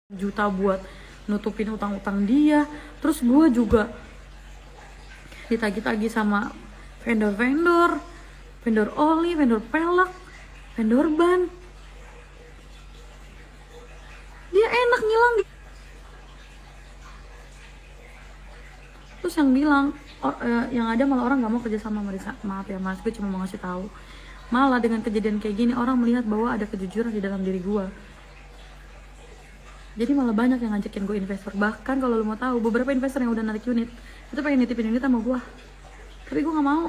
juta buat nutupin utang-utang dia. Terus gue juga ditagi-tagi sama vendor oli, vendor pelek, vendor ban. Dia enak ngilang. Terus yang bilang yang ada malah orang nggak mau kerja sama Marisa. Maaf ya mas, gue cuma mau ngasih tahu. Malah dengan kejadian kayak gini orang melihat bahwa ada kejujuran di dalam diri gue. Jadi malah banyak yang ngajakin gue investor. Bahkan kalau lo mau tahu, beberapa investor yang udah narik unit itu pengen nitipin unit sama gue, tapi gue nggak mau.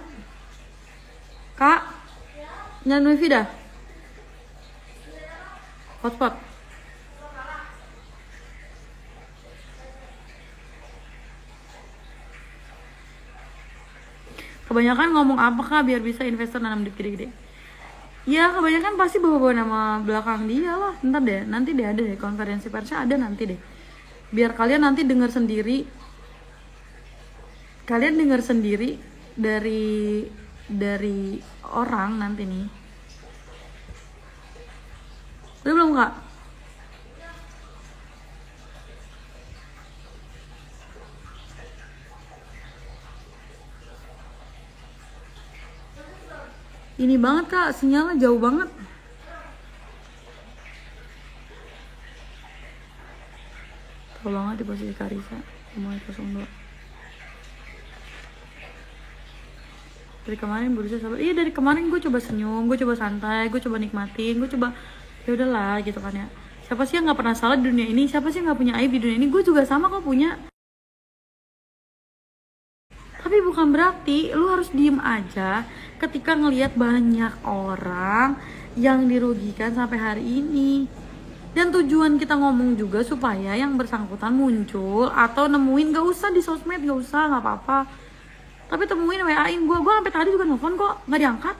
Kak, nyalain wifi dah. Hotspot. Kebanyakan ngomong apa kak biar bisa investor nanam duit gede-gede? Ya kebanyakan pasti bawa-bawa nama belakang dia lah. Ntar deh, nanti deh ada deh konferensi persnya, ada nanti deh. Biar kalian nanti dengar sendiri. Kalian dengar sendiri dari orang nanti nih. Udah belum kak? Ini banget kak, sinyalnya jauh banget. Tahu banget di posisi Karisa, mau 02. Dari kemarin berusaha sabar. Iya dari kemarin gue coba senyum, gue coba santai, gue coba nikmatin, gue coba ya udahlah gitu kan ya. Siapa sih yang nggak pernah salah di dunia ini? Siapa sih yang nggak punya aib di dunia ini? Gue juga sama kok punya. Tapi bukan berarti lu harus diem aja ketika ngelihat banyak orang yang dirugikan sampai hari ini. Dan tujuan kita ngomong juga supaya yang bersangkutan muncul atau nemuin, gak usah di sosmed, gak usah, gak apa-apa. Tapi temuin, WA-in gue sampai tadi juga nelfon kok, gak diangkat.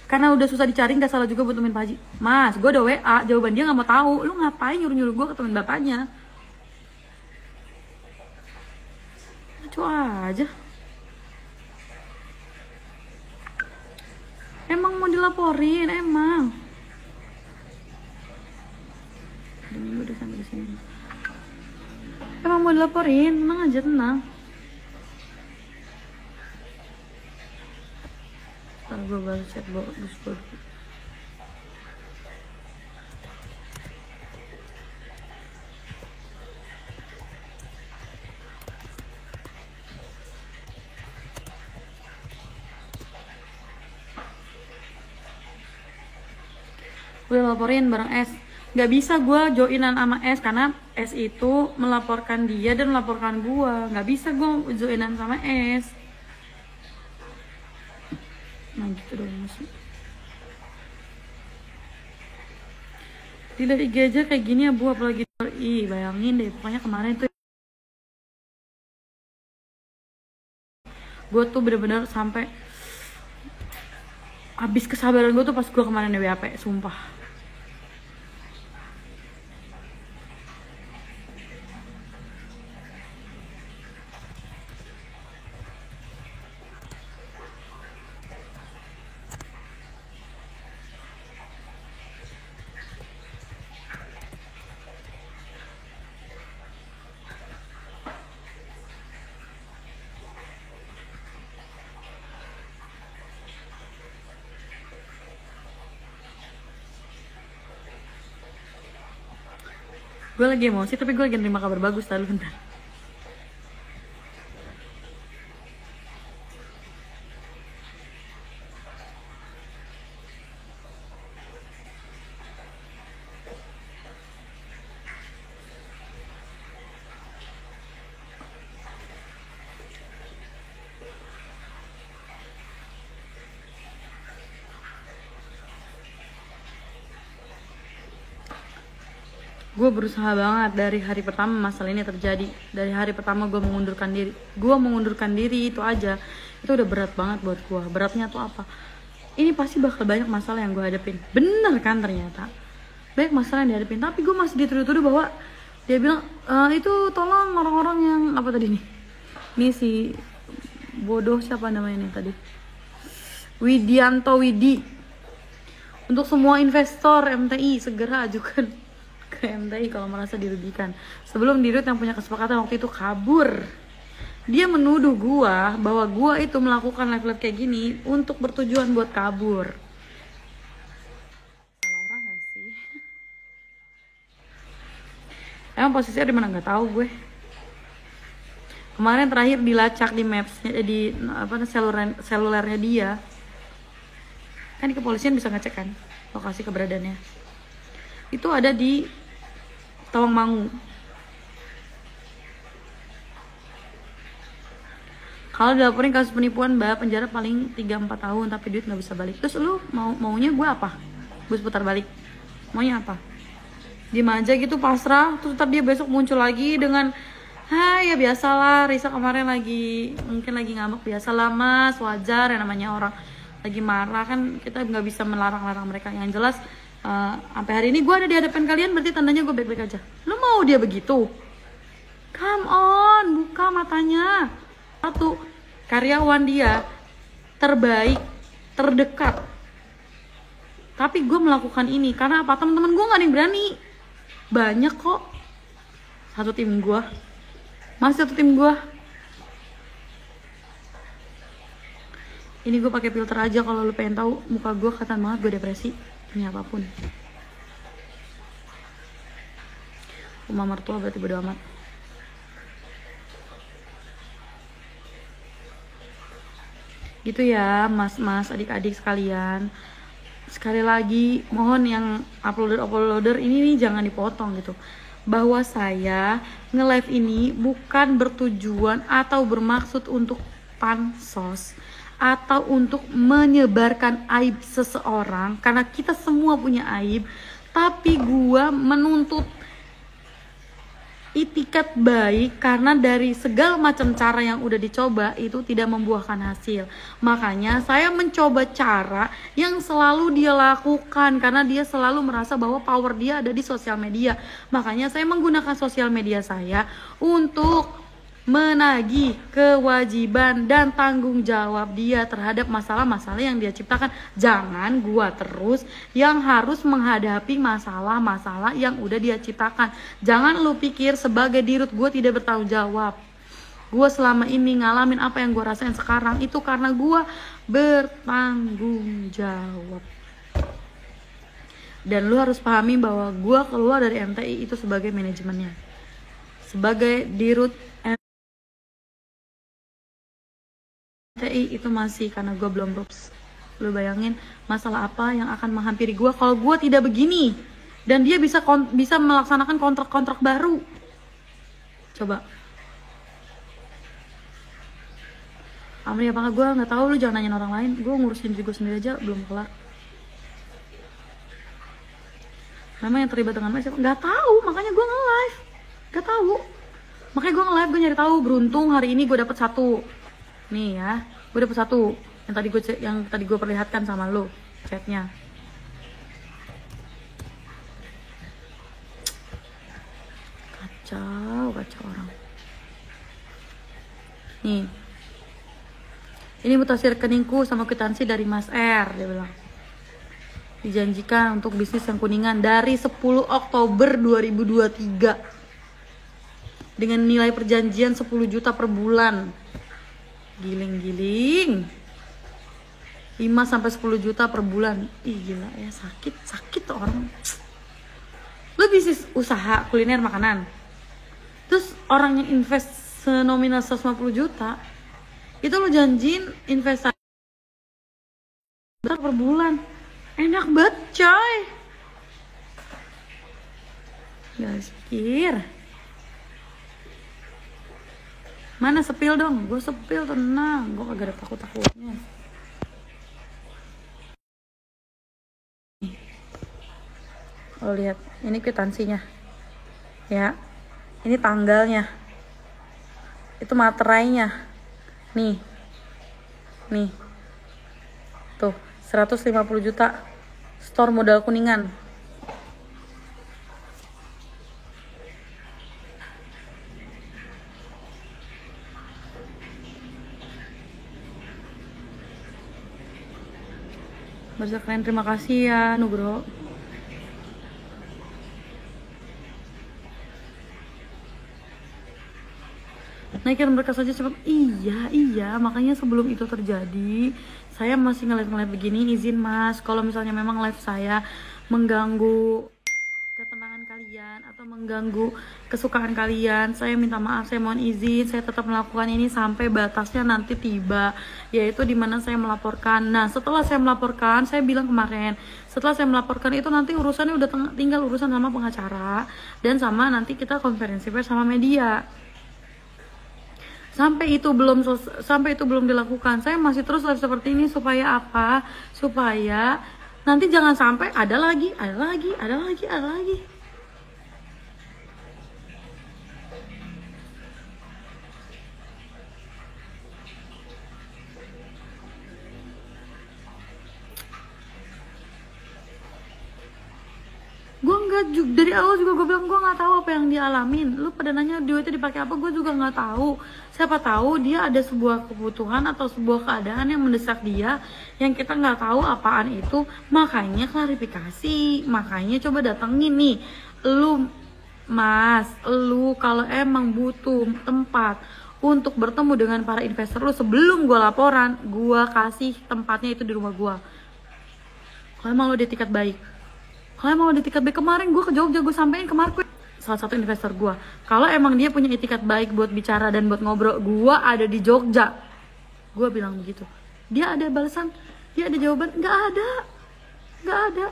Karena udah susah dicari, gak salah juga buat temuin Pak Haji. Mas, gue udah WA, jawaban dia gak mau tahu. Lu ngapain nyuruh-nyuruh gue ketemuin bapaknya? Lucu aja. Emang mau dilaporin, emang. Minggu udah sampai di sini. Emang mau dilaporin, tenang aja, tenang. Ntar gue balas chat bagus gue. Gue laporin bareng S. Gak bisa gue joinan sama S karena S itu melaporkan dia dan melaporkan gue. Gak bisa gue joinan sama S. Nah gitu dong mas. Tidak IG aja kayak gini ya bu, apalagi ih bayangin deh, pokoknya kemarin tuh gue tuh bener-bener sampai habis kesabaran gue tuh pas gue kemarin WAP, sumpah. Gue lagi emosi tapi gue lagi nerima kabar bagus tadi bentar. Gue berusaha banget dari hari pertama masalah ini terjadi. Dari hari pertama gue mengundurkan diri. Gue mengundurkan diri itu aja. Itu udah berat banget buat gue. Beratnya tuh apa? Ini pasti bakal banyak masalah yang gue hadapin. Bener kan ternyata. Banyak masalah yang dihadapin. Tapi gue masih dituduh-tuduh bahwa dia bilang itu tolong orang-orang yang apa tadi nih. Ini si bodoh siapa namanya nih tadi? Widianto Widi. Untuk semua investor MTI, segera ajukan ke MTI kalau merasa dirugikan. Sebelum Dirut yang punya kesepakatan waktu itu kabur. Dia menuduh gua bahwa gua itu melakukan live-live kayak gini untuk bertujuan buat kabur. Salah orang gak sih? Emang posisinya di mana nggak tahu gue. Kemarin terakhir dilacak di mapsnya, di selulernya dia. Kan di kepolisian bisa ngecek kan lokasi keberadaannya. Itu ada di Tawangmangu. Kalau dilaporin kasus penipuan, mbak, penjara paling 3-4 tahun tapi duit nggak bisa balik. Terus lu maunya gue apa? Gue putar balik. Maunya apa? Diem aja gitu pasrah, terus ntar dia besok muncul lagi dengan ya biasalah, Risa kemarin mungkin lagi ngambek, biasalah mas, wajar ya namanya orang lagi marah kan, kita nggak bisa melarang-larang mereka. Yang jelas sampai hari ini gue ada di hadapan kalian, berarti tandanya gue baik-baik aja. Lu mau dia begitu? Come on, buka matanya. Satu, karyawan dia terbaik, terdekat, tapi gue melakukan ini karena apa? Teman-teman gue nggak ada yang berani. Banyak kok, satu tim gue, masih satu tim gue. Ini gue pakai filter aja kalau lu pengen tahu muka gue kelihatan banget gue depresi. Ini apapun. Rumah mertua berarti bodo amat. Gitu ya mas-mas, adik-adik sekalian. Sekali lagi mohon yang uploader ini nih jangan dipotong gitu. Bahwa saya nge-live ini bukan bertujuan atau bermaksud untuk pansos atau untuk menyebarkan aib seseorang, karena kita semua punya aib. Tapi gua menuntut itikat baik karena dari segala macam cara yang udah dicoba itu tidak membuahkan hasil. Makanya saya mencoba cara yang selalu dia lakukan karena dia selalu merasa bahwa power dia ada di sosial media. Makanya saya menggunakan sosial media saya untuk menagih kewajiban dan tanggung jawab dia terhadap masalah-masalah yang dia ciptakan. Jangan gua terus yang harus menghadapi masalah-masalah yang udah dia ciptakan. Jangan lu pikir sebagai Dirut gua tidak bertanggung jawab. Gua selama ini ngalamin apa yang gua rasain sekarang itu karena gua bertanggung jawab. Dan lu harus pahami bahwa gua keluar dari MTI itu sebagai manajemennya, sebagai Dirut MTI itu masih karena gue belum rups. Lu bayangin masalah apa yang akan menghampiri gue kalau gue tidak begini, dan dia bisa melaksanakan kontrak-kontrak baru. Coba Amri, apakah gue nggak tahu? Lu jangan nanyain orang lain, gue ngurusin diri gue sendiri aja belum kelar. Memang yang terlibat dengan siapa? Nggak tahu, makanya gue nge-live. Nggak tahu, makanya gue nge-live, gue nyari tahu. Beruntung hari ini gue dapet satu. Nih ya, gue dapet satu yang tadi gue perlihatkan sama lo chatnya. Kacau orang. Nih, ini mutasi rekeningku sama kwitansi dari Mas R, dia bilang. Dijanjikan untuk bisnis yang Kuningan dari 10 Oktober 2023 dengan nilai perjanjian 10 juta per bulan. Giling 5-10 juta per bulan. Ih gila ya, sakit tuh orang. Lu bisnis usaha kuliner makanan, terus orang yang invest senominal 150 juta itu lu janjiin investasi per bulan. Enak banget coy. Gak pikir. Mana sepil dong? Gue sepil, tenang. Gue kagak ada takut-takutnya. Lo lihat, ini kwitansinya. Ya. Ini tanggalnya. Itu materainya. Nih. Tuh, 150 juta. Store modal Kuningan. Bahasa keren, terima kasih ya Nugro. Naikkan berkas saja cepat. Iya, makanya sebelum itu terjadi saya masih ngeliat begini, izin mas, kalau misalnya memang live saya mengganggu ketenangan kalian atau mengganggu kesukaan kalian, saya minta maaf, saya mohon izin, saya tetap melakukan ini sampai batasnya nanti tiba, yaitu dimana saya melaporkan. Nah setelah saya melaporkan, saya bilang kemarin, setelah saya melaporkan itu nanti urusannya udah tinggal urusan sama pengacara dan sama nanti kita konferensi pers sama media. Sampai itu belum dilakukan, saya masih terus live seperti ini supaya apa? Supaya nanti jangan sampai ada lagi. Gue nggak, dari awal juga gue bilang gue nggak tahu apa yang dia alamin. Lu pada nanya duitnya dipakai apa, gue juga nggak tahu. Siapa tahu dia ada sebuah kebutuhan atau sebuah keadaan yang mendesak dia yang kita nggak tahu apaan itu, makanya klarifikasi, makanya coba datengin nih lu mas, lu kalau emang butuh tempat untuk bertemu dengan para investor lu sebelum gue laporan, gue kasih tempatnya itu di rumah gue. Kalau emang lu di etikat baik, kemarin gue ke Jogja, gue sampein kemarin salah satu investor gue, kalau emang dia punya etikat baik buat bicara dan buat ngobrol, gue ada di Jogja. Gue bilang begitu. Dia ada balasan, dia ada jawaban, nggak ada.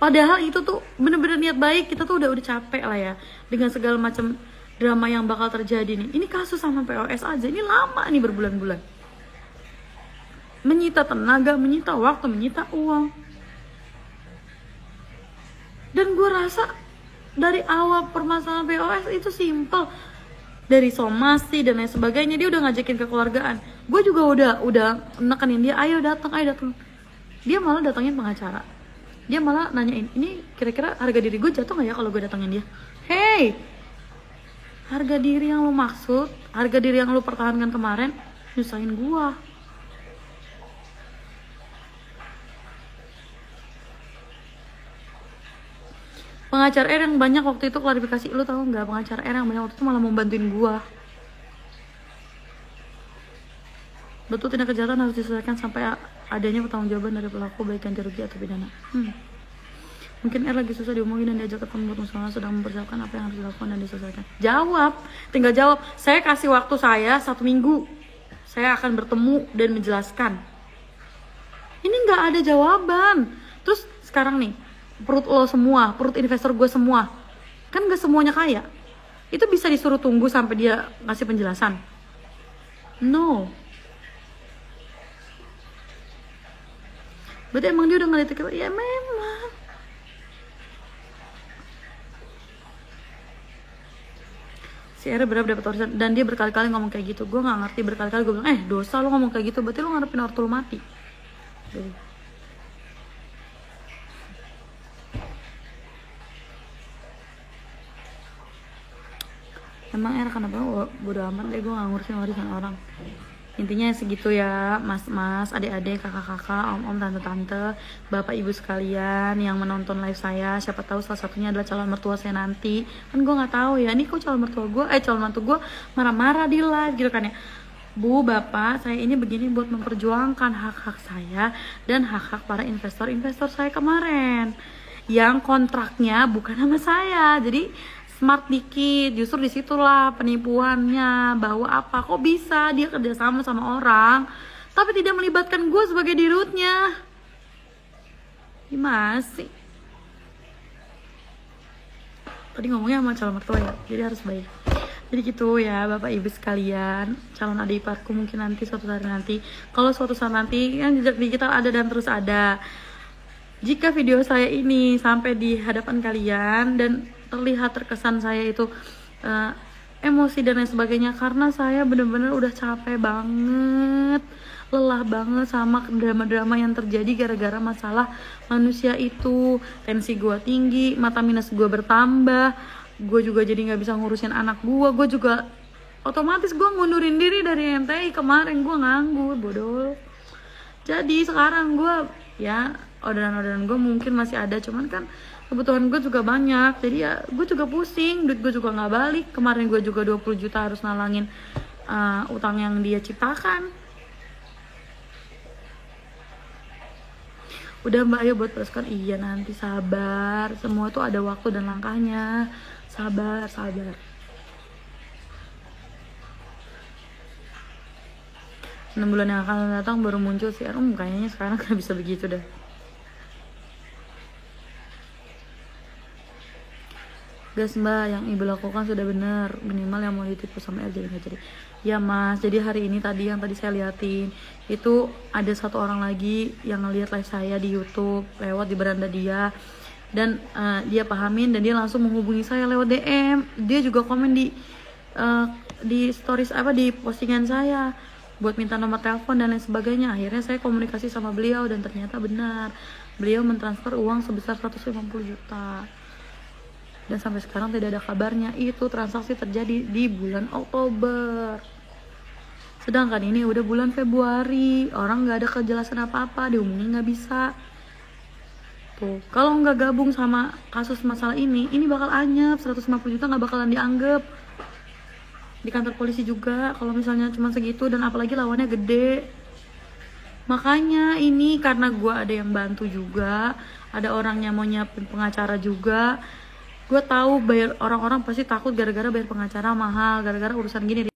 Padahal itu tuh bener-bener niat baik, kita tuh udah capek lah ya dengan segala macam drama yang bakal terjadi nih. Ini kasus sama POS aja, ini lama nih, berbulan-bulan, menyita tenaga, menyita waktu, menyita uang. Dan gue rasa dari awal permasalahan POS itu simple, dari somasi dan lain sebagainya, dia udah ngajakin kekeluargaan. Gue juga udah nekenin dia, ayo datang. Dia malah datangin pengacara, dia malah nanyain, ini kira-kira harga diri gue jatuh nggak ya kalau gue datangin dia. Hey, harga diri yang lo maksud, harga diri yang lo pertahankan kemarin nyusahin gue. Pengacara R yang banyak waktu itu klarifikasi, lu tahu nggak? Pengacara R yang banyak waktu itu malah mau bantuin gua. Betul, tindak kejahatan harus diselesaikan sampai adanya pertanggungjawaban dari pelaku, baik ganti rugi atau pidana. Mungkin R lagi susah diomongin dan diajak ketemu buat masalah, sedang mempersiapkan apa yang harus dilakukan dan diselesaikan. Jawab, tinggal jawab. Saya kasih waktu saya 1 minggu, saya akan bertemu dan menjelaskan. Ini nggak ada jawaban. Terus sekarang nih, perut lo semua, perut investor gue semua, kan gak semuanya kaya, itu bisa disuruh tunggu sampai dia ngasih penjelasan? No. Berarti emang dia udah ngeliat kita? Ya memang. Si Era berapa dapat warisan dan dia berkali-kali ngomong kayak gitu. Gue nggak ngerti, berkali-kali gue bilang, dosa lo ngomong kayak gitu, berarti lo ngarepin ortu lo mati. Jadi emang Era kenapa bodo amat deh, gue gak ngurusin warisan orang. Intinya segitu ya mas-mas, adik-adik, kakak-kakak, om-om, tante-tante, bapak ibu sekalian yang menonton live saya. Siapa tahu salah satunya adalah calon mertua saya nanti. Kan gue gak tahu ya, ini kok calon mantu gue marah-marah di live gitu kan ya. Bu, bapak, saya ini begini buat memperjuangkan hak-hak saya dan hak-hak para investor saya kemarin yang kontraknya bukan sama saya. Jadi smart dikit, justru disitulah penipuannya. Bahwa apa, kok bisa dia kerjasama sama orang tapi tidak melibatkan gue sebagai dirutnya? Gimana sih? Tadi ngomongnya sama calon mertua ya, jadi harus baik. Jadi gitu ya bapak ibu sekalian, calon adik iparku mungkin nanti suatu hari nanti, kalau suatu saat nanti kan jejak digital ada dan terus ada. Jika video saya ini sampai di hadapan kalian dan terlihat terkesan saya itu emosi dan lain sebagainya, karena saya bener-bener udah capek banget, lelah banget sama drama-drama yang terjadi gara-gara masalah manusia itu. Tensi gue tinggi, mata minus gue bertambah, gue juga jadi nggak bisa ngurusin anak gue juga otomatis gue ngundurin diri dari MTI kemarin, gue nganggur, bodoh. Jadi sekarang gue ya orderan gue mungkin masih ada, cuman kan kebutuhan gue juga banyak, jadi ya gue juga pusing, duit gue juga nggak balik. Kemarin gue juga 20 juta harus nalangin utang yang dia ciptakan. Udah mbak, ayo buat teruskan. Iya nanti sabar, semua tuh ada waktu dan langkahnya. Sabar 6 bulan yang akan datang baru muncul sih. Kayaknya sekarang gak bisa begitu dah. Guys mbak, yang ibu lakukan sudah benar, minimal yang mau ditipu sama LJ nggak jadi. Ya mas, jadi hari ini tadi yang tadi saya liatin itu ada satu orang lagi yang ngeliat live saya di YouTube lewat di beranda dia, dan dia pahamin dan dia langsung menghubungi saya lewat DM. Dia juga komen di stories di postingan saya buat minta nomor telepon dan lain sebagainya. Akhirnya saya komunikasi sama beliau dan ternyata benar, beliau mentransfer uang sebesar 150 juta. Dan sampai sekarang tidak ada kabarnya. Itu transaksi terjadi di bulan Oktober, sedangkan ini udah bulan Februari. Orang nggak ada kejelasan apa-apa, dihubungi nggak bisa. Tuh, kalau nggak gabung sama kasus masalah ini bakal anyep. 150 juta nggak bakalan dianggap di kantor polisi juga kalau misalnya cuma segitu, dan apalagi lawannya gede. Makanya ini karena gue ada yang bantu juga, ada orang yang mau nyiapin pengacara juga. Gue tahu bayar orang-orang pasti takut gara-gara bayar pengacara mahal, gara-gara urusan gini.